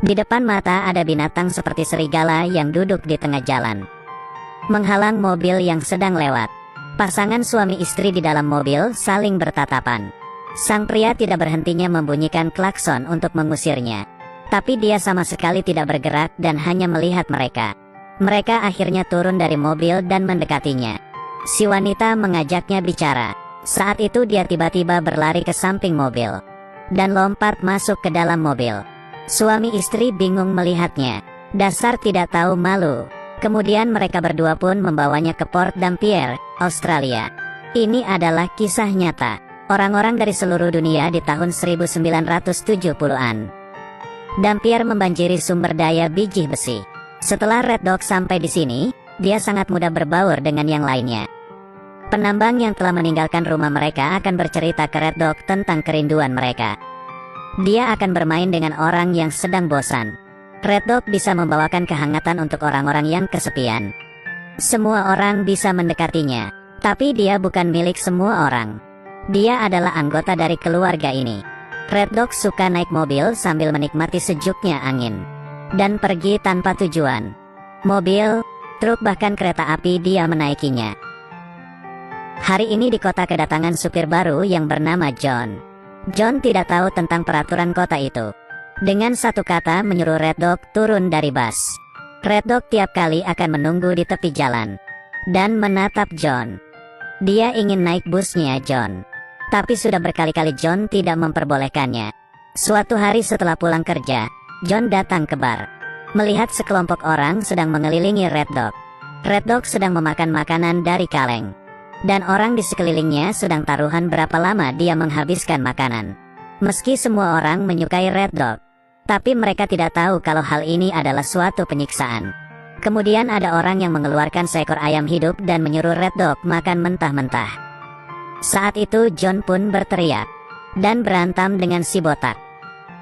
Di depan mata ada binatang seperti serigala yang duduk di tengah jalan, menghalang mobil yang sedang lewat. Pasangan suami istri di dalam mobil saling bertatapan. Sang pria tidak berhentinya membunyikan klakson untuk mengusirnya, tapi dia sama sekali tidak bergerak dan hanya melihat mereka. Mereka akhirnya turun dari mobil dan mendekatinya. Si wanita mengajaknya bicara. Saat itu dia tiba-tiba berlari ke samping mobil dan lompat masuk ke dalam mobil. Suami istri bingung melihatnya. Dasar tidak tahu malu. Kemudian mereka berdua pun membawanya ke Port Dampier, Australia. Ini adalah kisah nyata orang-orang dari seluruh dunia di tahun 1970-an. Dampier membanjiri sumber daya biji besi. Setelah Red Dog sampai di sini, dia sangat mudah berbaur dengan yang lainnya. Penambang yang telah meninggalkan rumah mereka akan bercerita ke Red Dog tentang kerinduan mereka. Dia akan bermain dengan orang yang sedang bosan. Red Dog bisa membawakan kehangatan untuk orang-orang yang kesepian. Semua orang bisa mendekatinya, tapi dia bukan milik semua orang. Dia adalah anggota dari keluarga ini. Red Dog suka naik mobil sambil menikmati sejuknya angin dan pergi tanpa tujuan. Mobil, truk bahkan kereta api dia menaikinya. Hari ini di kota kedatangan supir baru yang bernama John. John tidak tahu tentang peraturan kota itu. Dengan satu kata menyuruh Red Dog turun dari bus. Red Dog tiap kali akan menunggu di tepi jalan dan menatap John. Dia ingin naik busnya John, tapi sudah berkali-kali John tidak memperbolehkannya. Suatu hari setelah pulang kerja, John datang ke bar, melihat sekelompok orang sedang mengelilingi Red Dog. Red Dog sedang memakan makanan dari kaleng, dan orang di sekelilingnya sedang taruhan berapa lama dia menghabiskan makanan. Meski semua orang menyukai Red Dog, tapi mereka tidak tahu kalau hal ini adalah suatu penyiksaan. Kemudian ada orang yang mengeluarkan seekor ayam hidup dan menyuruh Red Dog makan mentah-mentah. Saat itu John pun berteriak dan berantem dengan si botak.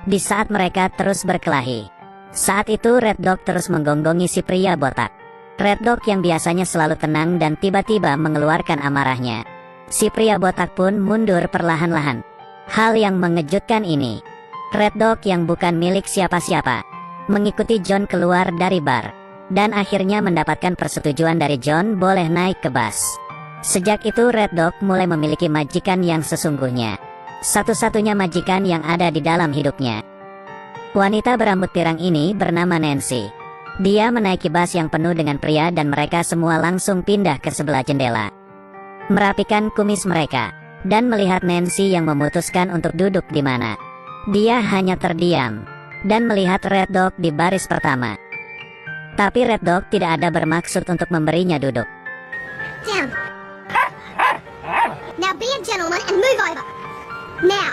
Di saat mereka terus berkelahi, saat itu Red Dog terus menggonggongi si pria botak. Red Dog yang biasanya selalu tenang dan tiba-tiba mengeluarkan amarahnya. Si pria botak pun mundur perlahan-lahan. Hal yang mengejutkan ini, Red Dog yang bukan milik siapa-siapa mengikuti John keluar dari bar, dan akhirnya mendapatkan persetujuan dari John boleh naik ke bus. Sejak itu Red Dog mulai memiliki majikan yang sesungguhnya, satu-satunya majikan yang ada di dalam hidupnya. Wanita berambut pirang ini bernama Nancy. Dia menaiki bus yang penuh dengan pria dan mereka semua langsung pindah ke sebelah jendela, merapikan kumis mereka, dan melihat Nancy yang memutuskan untuk duduk di mana. Dia hanya terdiam dan melihat Red Dog di baris pertama. Tapi Red Dog tidak ada bermaksud untuk memberinya duduk. Down. Now be a gentleman and move over. Now.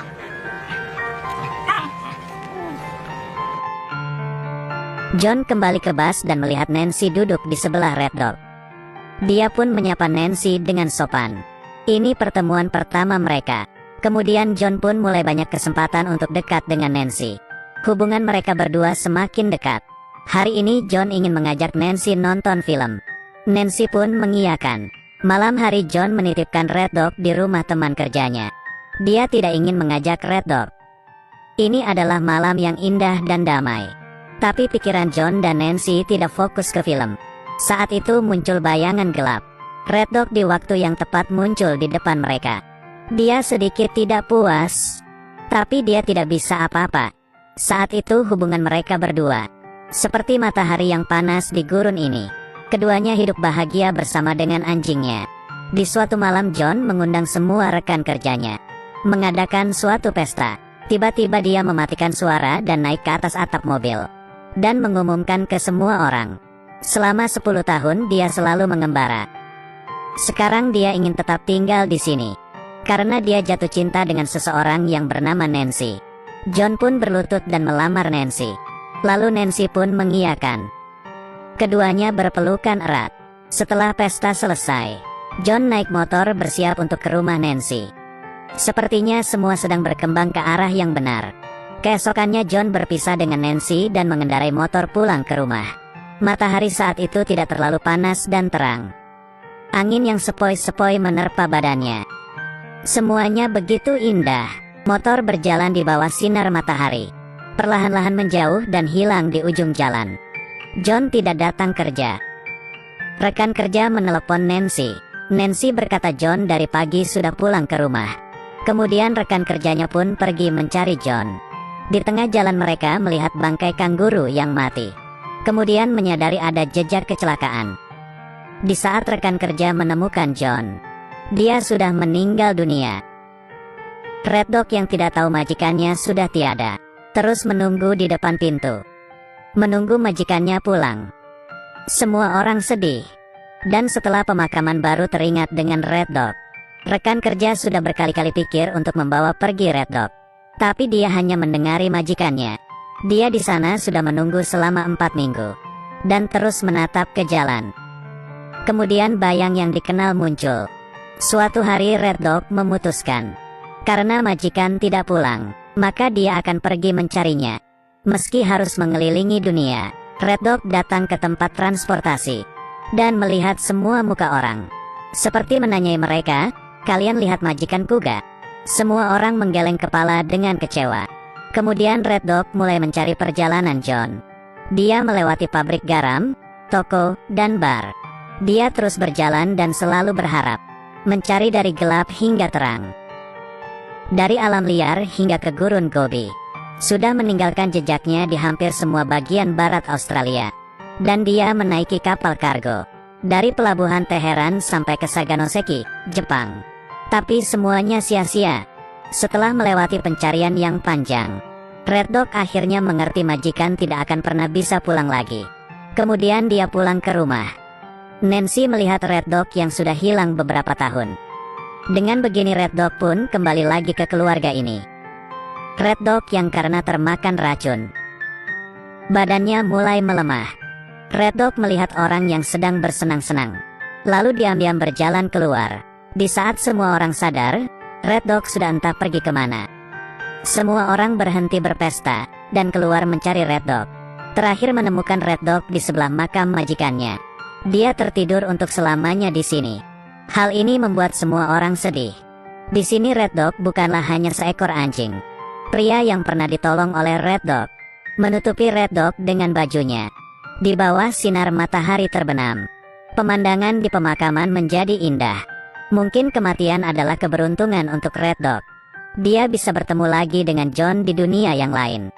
John kembali ke bus dan melihat Nancy duduk di sebelah Red Dog. Dia pun menyapa Nancy dengan sopan. Ini pertemuan pertama mereka. Kemudian John pun mulai banyak kesempatan untuk dekat dengan Nancy. Hubungan mereka berdua semakin dekat. Hari ini John ingin mengajak Nancy nonton film. Nancy pun mengiyakan. Malam hari John menitipkan Red Dog di rumah teman kerjanya. Dia tidak ingin mengajak Red Dog. Ini adalah malam yang indah dan damai. Tapi pikiran John dan Nancy tidak fokus ke film. Saat itu muncul bayangan gelap. Red Dog di waktu yang tepat muncul di depan mereka. Dia sedikit tidak puas, tapi dia tidak bisa apa-apa. Saat itu hubungan mereka berdua seperti matahari yang panas di gurun ini. Keduanya hidup bahagia bersama dengan anjingnya. Di suatu malam John mengundang semua rekan kerjanya, mengadakan suatu pesta. Tiba-tiba dia mematikan suara dan naik ke atas atap mobil, dan mengumumkan ke semua orang. Selama 10 tahun dia selalu mengembara. Sekarang dia ingin tetap tinggal di sini, karena dia jatuh cinta dengan seseorang yang bernama Nancy. John pun berlutut dan melamar Nancy. Lalu Nancy pun mengiyakan. Keduanya berpelukan erat. Setelah pesta selesai, John naik motor bersiap untuk ke rumah Nancy. Sepertinya semua sedang berkembang ke arah yang benar. Keesokannya John berpisah dengan Nancy dan mengendarai motor pulang ke rumah. Matahari saat itu tidak terlalu panas dan terang. Angin yang sepoi-sepoi menerpa badannya. Semuanya begitu indah. Motor berjalan di bawah sinar matahari. perlahan-lahan menjauh dan hilang di ujung jalan. John tidak datang kerja. Rekan kerja menelepon Nancy. Nancy berkata John dari pagi sudah pulang ke rumah. Kemudian rekan kerjanya pun pergi mencari John. Di tengah jalan mereka melihat bangkai kanguru yang mati. Kemudian menyadari ada jejak kecelakaan. Di saat rekan kerja menemukan John, dia sudah meninggal dunia. Red Dog yang tidak tahu majikannya sudah tiada, terus menunggu di depan pintu, menunggu majikannya pulang. Semua orang sedih. Dan setelah pemakaman baru teringat dengan Red Dog. Rekan kerja sudah berkali-kali pikir untuk membawa pergi Red Dog. Tapi dia hanya mendengari majikannya. Dia di sana sudah menunggu selama 4 minggu. Dan terus menatap ke jalan. Kemudian bayang yang dikenal muncul. Suatu hari Red Dog memutuskan. Karena majikan tidak pulang, maka dia akan pergi mencarinya. Meski harus mengelilingi dunia, Red Dog datang ke tempat transportasi dan melihat semua muka orang. Seperti menanyai mereka, "Kalian lihat majikanku gak?" Semua orang menggeleng kepala dengan kecewa. Kemudian Red Dog mulai mencari perjalanan John. Dia melewati pabrik garam, toko, dan bar. Dia terus berjalan dan selalu berharap, mencari dari gelap hingga terang. Dari alam liar hingga ke gurun Gobi. Sudah meninggalkan jejaknya di hampir semua bagian barat Australia. Dan dia menaiki kapal kargo. Dari pelabuhan Teheran sampai ke Saganoseki, Jepang. Tapi semuanya sia-sia. Setelah melewati pencarian yang panjang, Red Dog akhirnya mengerti majikan tidak akan pernah bisa pulang lagi. Kemudian dia pulang ke rumah. Nancy melihat Red Dog yang sudah hilang beberapa tahun. Dengan begini Red Dog pun kembali lagi ke keluarga ini. Red Dog yang karena termakan racun, badannya mulai melemah. Red Dog melihat orang yang sedang bersenang-senang, lalu diam-diam berjalan keluar. Di saat semua orang sadar, Red Dog sudah entah pergi kemana. Semua orang berhenti berpesta dan keluar mencari Red Dog. Terakhir menemukan Red Dog di sebelah makam majikannya. Dia tertidur untuk selamanya di sini. Hal ini membuat semua orang sedih. Di sini Red Dog bukanlah hanya seekor anjing. Pria yang pernah ditolong oleh Red Dog menutupi Red Dog dengan bajunya. Di bawah sinar matahari terbenam, pemandangan di pemakaman menjadi indah. Mungkin kematian adalah keberuntungan untuk Red Dog. Dia bisa bertemu lagi dengan John di dunia yang lain.